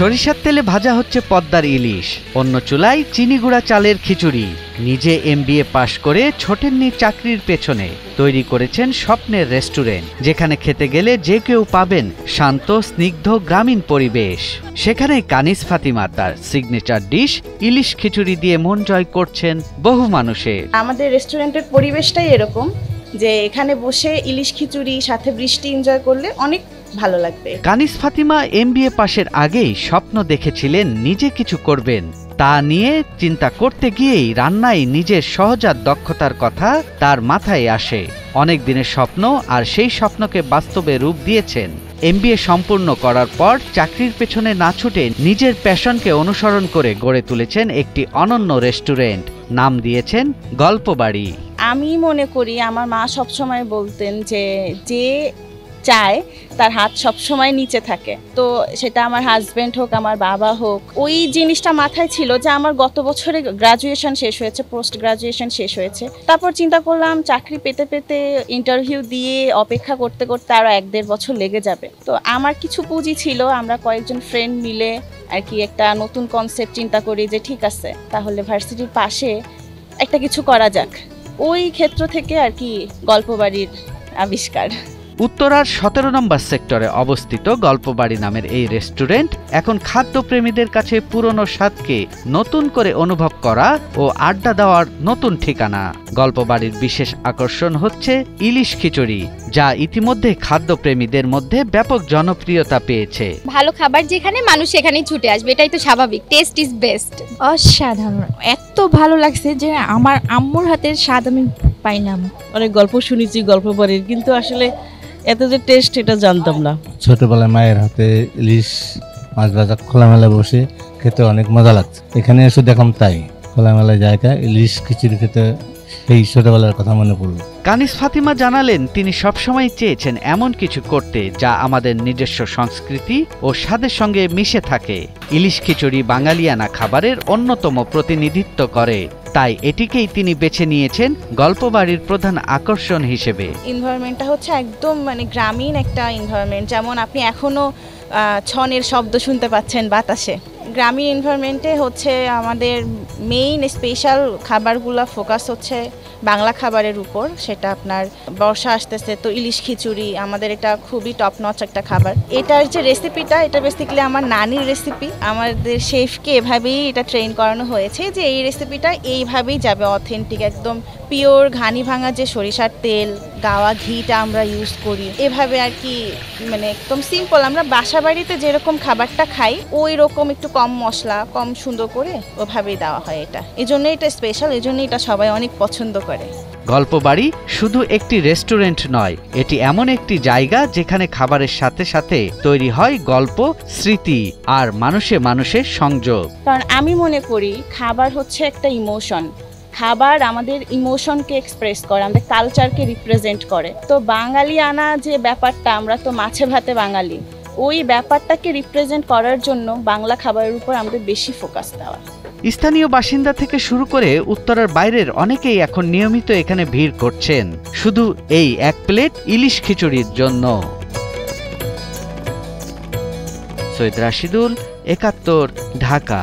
সরিষার তেলে ভাজা হচ্ছে পদ্মার ইলিশ, অন্য চুলায় চিনি গুঁড়া চালের খিচুড়ি। নিজে MBA পাশ করে ছোটেননি চাকরির পেছনে, তৈরি করেছেন স্বপ্নের রেস্টুরেন্ট, যেখানে খেতে গেলে যে কেউ পাবেন শান্ত স্নিগ্ধ গ্রামীণ পরিবেশ। সেখানে কানিজ ফাতিমা তার সিগনেচার ডিশ ইলিশ খিচুড়ি দিয়ে মন জয় করছেন বহু মানুষের। আমাদের রেস্টুরেন্টের পরিবেশটাই এরকম যে এখানে বসে ইলিশ খিচুড়ি সাথে বৃষ্টি এনজয় করলে অনেক ভালো লাগবে। কানিজ ফাতিমা MBA পাশের আগেই স্বপ্ন দেখেছিলেন নিজে কিছু করবেন। তা নিয়ে চিন্তা করতে গিয়েই রান্নায় নিজের সহজাত দক্ষতার কথা তার মাথায় আসে। অনেক দিনের স্বপ্ন, আর সেই স্বপ্নকে বাস্তবে রূপ দিয়েছেন। MBA সম্পূর্ণ করার পর চাকরির পেছনে না ছুটে নিজের প্যাশনকে অনুসরণ করে গড়ে তুলেছেন একটি অনন্য রেস্টুরেন্ট, নাম দিয়েছেন গল্পবাড়ি। আমি মনে করি আমার মা সবসময় বলতেন যে যে চায় তার হাত সবসময় নিচে থাকে, তো সেটা আমার হাজব্যান্ড হোক আমার বাবা হোক, ওই জিনিসটা মাথায় ছিল যে আমার গত বছরে গ্রাজুয়েশন শেষ হয়েছে, পোস্ট গ্রাজুয়েশন শেষ হয়েছে। তারপর চিন্তা করলাম চাকরি পেতে পেতে ইন্টারভিউ দিয়ে অপেক্ষা করতে করতে আরও 1-1.5 বছর লেগে যাবে। তো আমার কিছু পুঁজি ছিল, আমরা কয়েকজন ফ্রেন্ড মিলে আর কি একটা নতুন কনসেপ্ট চিন্তা করি যে ঠিক আছে তাহলে ভার্সিটির পাশে একটা কিছু করা যাক। ওই ক্ষেত্র থেকে আর কি গল্পবাড়ির আবিষ্কার। উত্তরার 17 নম্বর সেক্টরে অবস্থিত গল্পবাড়ি নামের এই রেস্টুরেন্ট এখন খাদ্যপ্রেমীদের কাছে পুরনো স্বাদকে নতুন করে অনুভব করা ও আড্ডা দেওয়ার নতুন ঠিকানা। গল্পবাড়ির বিশেষ আকর্ষণ হচ্ছে ইলিশ খিচুড়ি, যা ইতিমধ্যে খাদ্যপ্রেমীদের মধ্যে ব্যাপক জনপ্রিয়তা পেয়েছে। ভালো খাবার যেখানে মানুষ সেখানেই ছুটে আসবে, এটাই তো স্বাভাবিক। Test is best. অসাধারণ, এত ভালো লাগছে যে আমার আম্মুর হাতের স্বাদ আমি পাইলাম। অনেক গল্প শুনেছি গল্পবাড়ির, কিন্তু আসলে এত যে টেস্ট এটা জানতাম না। ছোটবেলায় মায়ের হাতে ইলিশ মাছ ভাজা খোলামেলায় বসে খেতে অনেক মজা লাগছে। এখানে এসে দেখলাম তাই, খোলামেলা জায়গা ইলিশ খিচুড়ি খেতে সেই ছোটবেলার কথা মনে পড়ল। কানিজ ফাতিমা জানালেন তিনি সবসময় চেয়েছেন এমন কিছু করতে যা আমাদের নিজস্ব সংস্কৃতি ও স্বাদের সঙ্গে মিশে থাকে। ইলিশ খিচুড়ি বাঙালিয়ানা খাবারের অন্যতম প্রতিনিধিত্ব করে, তাই এটিকেই তিনি বেছে নিয়েছেন গল্পবাড়ির প্রধান আকর্ষণ হিসেবে। এনভায়রনমেন্টটা হচ্ছে একদম মানে গ্রামীণ একটা এনভায়রনমেন্ট, যেমন আপনি এখনো ছনের শব্দ শুনতে পাচ্ছেন বাতাসে। গ্রামীণ এনভায়রনমেন্টে হচ্ছে আমাদের মেইন স্পেশাল খাবারগুলো ফোকাস হচ্ছে বাংলা খাবারের উপর। সেটা আপনার বর্ষা আসতেছে তো ইলিশ খিচুড়ি আমাদের এটা খুবই টপ নচ একটা খাবার। এটার যে রেসিপিটা, এটা বেসিক্যালি আমার নানির রেসিপি। আমাদের শেফকে এভাবেই এটা ট্রেন করানো হয়েছে যে এই রেসিপিটা এইভাবেই যাবে, অথেন্টিক একদম পিওর ঘানি ভাঙা যে সরিষার তেল, গাওয়া ঘিটা আমরা ইউজ করি, এভাবে আর কি মানে একদম সিম্পল আমরা বাসা বাড়িতে যেরকম খাবারটা খাই ওই রকম একটু কম মশলা কম সুন্দর করে ওভাবেই দেওয়া হয়। এটা এই জন্য এটা স্পেশাল, এই জন্য এটা সবাই অনেক পছন্দ করে। গল্পবাড়ি শুধু একটি রেস্টুরেন্ট নয়, এটি এমন একটি জায়গা যেখানে খাবারের সাথে সাথে তৈরি হয় গল্প, স্মৃতি আর মানুষে মানুষের সংযোগ। কারণ আমি মনে করি খাবার হচ্ছে একটা ইমোশন। খাবার আমাদের ইমোশনকে এক্সপ্রেস করে, আমাদের কালচারকে রিপ্রেজেন্ট করে। তো বাঙালিয়ানা যে ব্যাপারটা, আমরা তো মাছে ভাতে বাঙালি, ওই ব্যাপারটাকে রিপ্রেজেন্ট করার জন্য বাংলা খাবারের উপর আমাদের বেশি ফোকাস দেওয়া। স্থানীয় বাসিন্দা থেকে শুরু করে উত্তরার বাইরের অনেকেই এখন নিয়মিত এখানে ভিড় করছেন শুধু এই এক প্লেট ইলিশ খিচুড়ির জন্য। সৈয়দ রাশিদুল, ৭১, ঢাকা।